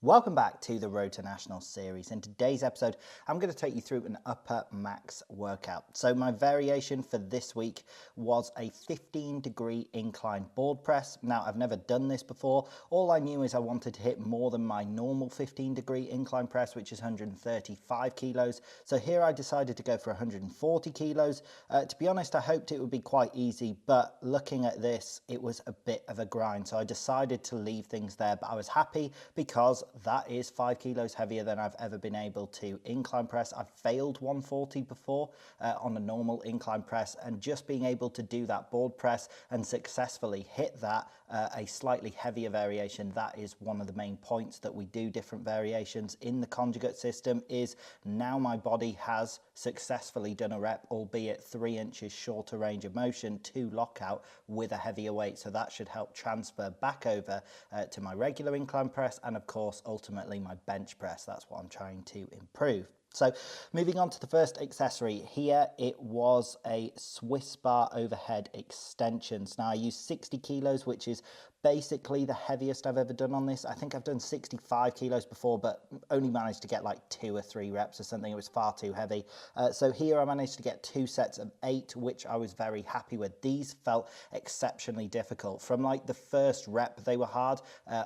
Welcome back to the Road to National series. In today's episode, I'm going to take you through an upper max workout. So my variation for this week was a 15-degree incline board press. Now, I've never done this before. All I knew is I wanted to hit more than my normal 15-degree incline press, which is 135 kilos. So here I decided to go for 140 kilos. To be honest, I hoped it would be quite easy, but looking at this, it was a bit of a grind. So I decided to leave things there, but I was happy because that is 5 kilos heavier than I've ever been able to incline press. I've failed 140 before on a normal incline press, and just being able to do that board press and successfully hit that, a slightly heavier variation, that is one of the main points that we do different variations in the conjugate system. Is now my body has successfully done a rep, albeit 3 inches shorter range of motion to lockout with a heavier weight. So that should help transfer back over to my regular incline press, and of course ultimately my bench press. That's what I'm trying to improve. So moving on to the first accessory here, it was a Swiss bar overhead extensions. Now I used 60 kilos, which is basically the heaviest I've ever done on this. I think I've done 65 kilos before, but only managed to get like 2 or 3 reps or something. It was far too heavy. So here I managed to get 2 sets of 8, which I was very happy with. These felt exceptionally difficult. From like the first rep, they were hard.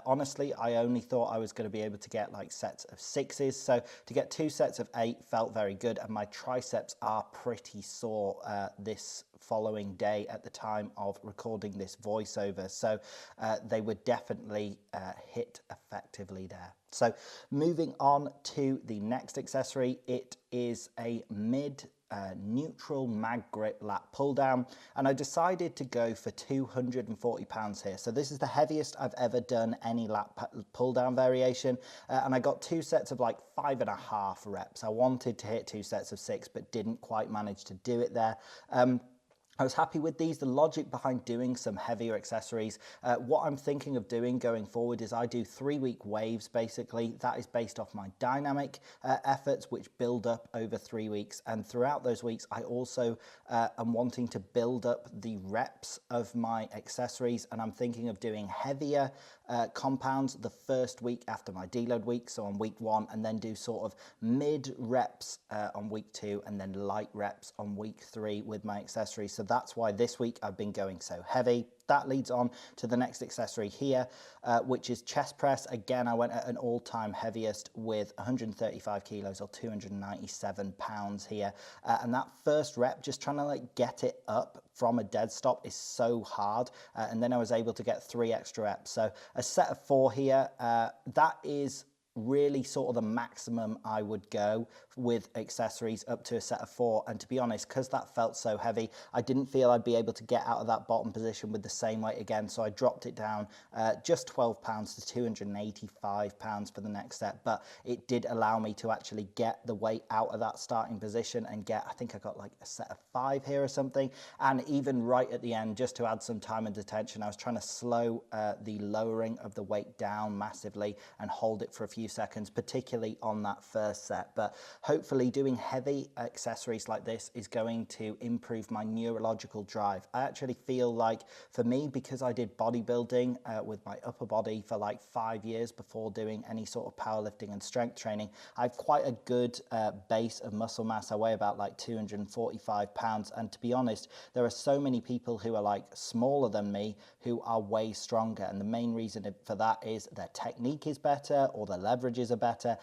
Honestly, I only thought I was going to be able to get like sets of 6s. So to get 2 sets of 8 felt very good, and my triceps are pretty sore this following day at the time of recording this voiceover. So they were definitely hit effectively there. So moving on to the next accessory, it is a mid neutral mag grip lat pull down, and I decided to go for 240 pounds here. So this is the heaviest I've ever done any lat pull down variation, and I got 2 sets of like 5.5 reps. I wanted to hit 2 sets of 6, but didn't quite manage to do it there. I was happy with these. The logic behind doing some heavier accessories, what I'm thinking of doing going forward is I do 3-week waves basically. That is based off my dynamic efforts, which build up over 3 weeks. And throughout those weeks, I also am wanting to build up the reps of my accessories. And I'm thinking of doing heavier compounds the first week after my deload week, so on week 1, and then do sort of mid reps on week 2, and then light reps on week 3 with my accessories. So that's why this week I've been going so heavy. That leads on to the next accessory here, which is chest press. Again, I went at an all-time heaviest with 135 kilos or 297 pounds here. And that first rep, just trying to like get it up from a dead stop is so hard. And then I was able to get 3 extra reps. So a set of 4 here, that is really sort of the maximum I would go with accessories, up to a set of 4. And to be honest, because that felt so heavy, I didn't feel I'd be able to get out of that bottom position with the same weight again. So I dropped it down just 12 pounds to 285 pounds for the next set. But it did allow me to actually get the weight out of that starting position and get, I think I got like a set of 5 here or something. And even right at the end, just to add some time and attention, I was trying to slow the lowering of the weight down massively and hold it for a few seconds, particularly on that first set. But hopefully doing heavy accessories like this is going to improve my neurological drive. I actually feel like for me, because I did bodybuilding with my upper body for like 5 years before doing any sort of powerlifting and strength training, I have quite a good base of muscle mass. I weigh about like 245 pounds. And to be honest, there are so many people who are like smaller than me who are way stronger. And the main reason for that is their technique is better, or their leverages are better,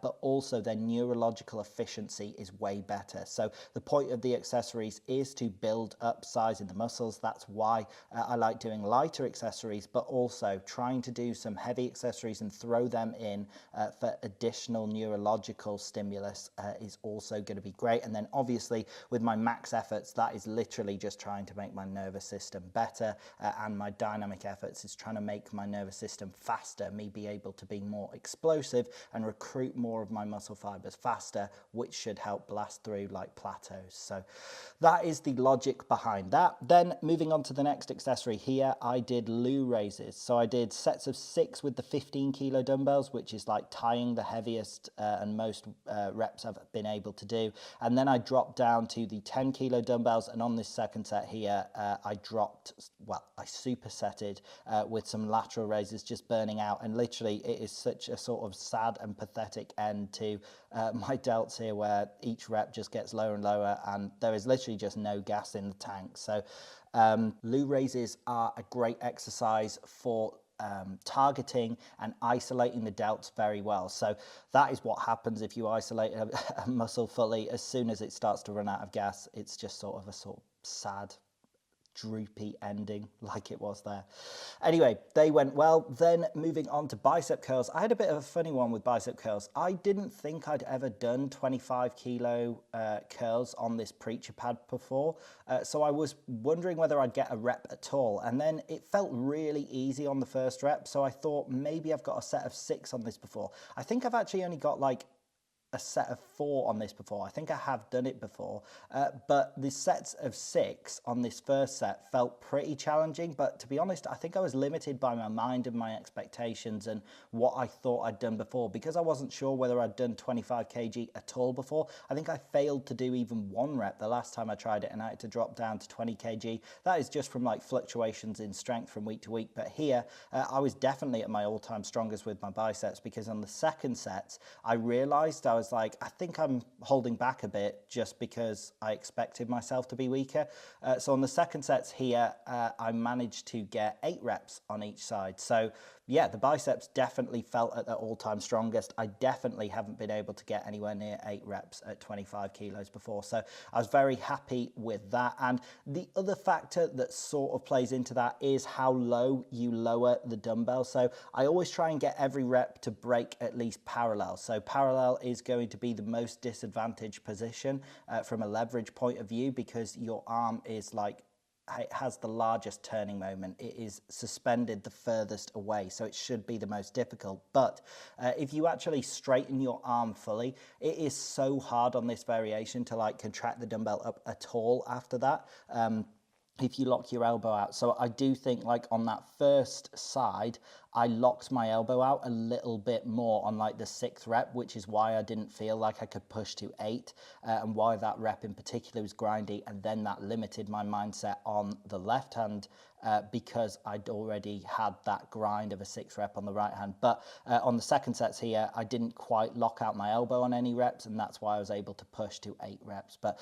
but also their neurological efficiency is way better. So the point of the accessories is to build up size in the muscles. That's why I like doing lighter accessories, but also trying to do some heavy accessories and throw them in for additional neurological stimulus is also going to be great. And then obviously with my max efforts, that is literally just trying to make my nervous system better, and my dynamic efforts is trying to make my nervous system faster, me be able to be more explosive and recruit more of my muscle fibers faster, which should help blast through like plateaus. So that is the logic behind that. Then moving on to the next accessory here, I did loo raises. So I did sets of 6 with the 15 kilo dumbbells, which is like tying the heaviest and most reps I've been able to do. And then I dropped down to the 10 kilo dumbbells, and on this second set here, I supersetted with some lateral raises, just burning out. And literally it is such a sort of sad and pathetic end to my delts here, where each rep just gets lower and lower and there is literally just no gas in the tank. So loo raises are a great exercise for targeting and isolating the delts very well. So that is what happens if you isolate a muscle fully. As soon as it starts to run out of gas, it's just sort of a sort of sad, droopy ending like it was there. Anyway, they went well. Then moving on to bicep curls, I had a bit of a funny one with bicep curls. I didn't think I'd ever done 25 kilo curls on this preacher pad before, so I was wondering whether I'd get a rep at all, and then it felt really easy on the first rep, so I thought maybe I've got a set of 6 on this before. I think I've actually only got like a set of 4 on this before. I think I have done it before, but the sets of 6 on this first set felt pretty challenging. But to be honest, I think I was limited by my mind and my expectations and what I thought I'd done before, because I wasn't sure whether I'd done 25 kg at all before. I think I failed to do even 1 rep the last time I tried it, and I had to drop down to 20 kg. That is just from like fluctuations in strength from week to week. But here, I was definitely at my all-time strongest with my biceps, because on the second set, I realized I was like, I think I'm holding back a bit just because I expected myself to be weaker. So on the second sets here, I managed to get 8 reps on each side. So yeah, the biceps definitely felt at their all-time strongest. I definitely haven't been able to get anywhere near 8 reps at 25 kilos before. So I was very happy with that. And the other factor that sort of plays into that is how low you lower the dumbbell. So I always try and get every rep to break at least parallel. So parallel is going to be the most disadvantaged position from a leverage point of view, because your arm is like, it has the largest turning moment. It is suspended the furthest away, so it should be the most difficult. But if you actually straighten your arm fully, it is so hard on this variation to like contract the dumbbell up at all after that. If you lock your elbow out. So I do think like on that first side, I locked my elbow out a little bit more on like the 6th rep, which is why I didn't feel like I could push to 8, and why that rep in particular was grindy. And then that limited my mindset on the left hand, because I'd already had that grind of a 6 rep on the right hand. But on the second sets here, I didn't quite lock out my elbow on any reps, and that's why I was able to push to 8 reps. But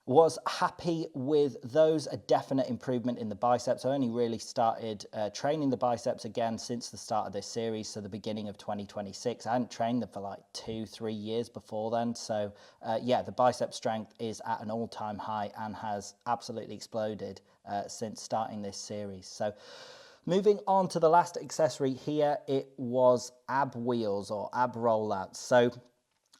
was happy with those. A definite improvement in the biceps. I only really started training the biceps again since the start of this series, so the beginning of 2026. I hadn't trained them for like 2-3 years before then. So yeah, the bicep strength is at an all-time high and has absolutely exploded since starting this series. So moving on to the last accessory here, it was ab wheels or ab rollouts. So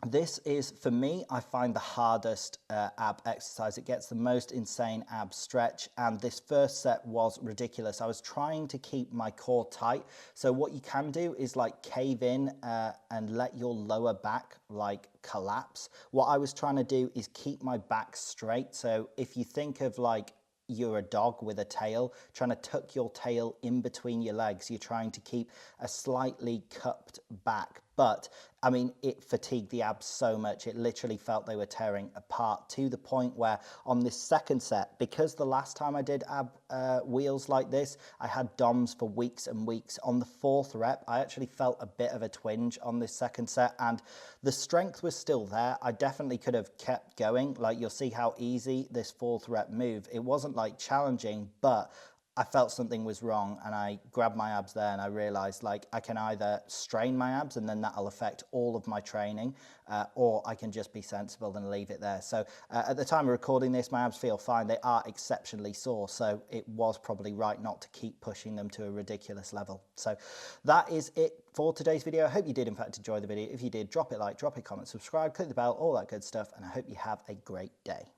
this is, for me, I find the hardest ab exercise. It gets the most insane ab stretch, and this first set was ridiculous. I was trying to keep my core tight. So what you can do is like cave in and let your lower back like collapse. What I was trying to do is keep my back straight. So if you think of like you're a dog with a tail, trying to tuck your tail in between your legs, you're trying to keep a slightly cupped back. But I mean, it fatigued the abs so much, it literally felt they were tearing apart, to the point where on this second set, because the last time I did ab wheels like this, I had DOMs for weeks and weeks. On the 4th rep, I actually felt a bit of a twinge on this second set, and the strength was still there. I definitely could have kept going. Like, you'll see how easy this 4th rep moved. It wasn't like challenging, but I felt something was wrong, and I grabbed my abs there and I realized like I can either strain my abs and then that'll affect all of my training, or I can just be sensible and leave it there. So at the time of recording this, my abs feel fine. They are exceptionally sore, so it was probably right not to keep pushing them to a ridiculous level. So that is it for today's video. I hope you did in fact enjoy the video. If you did, drop it a like, drop a comment, subscribe, click the bell, all that good stuff, and I hope you have a great day.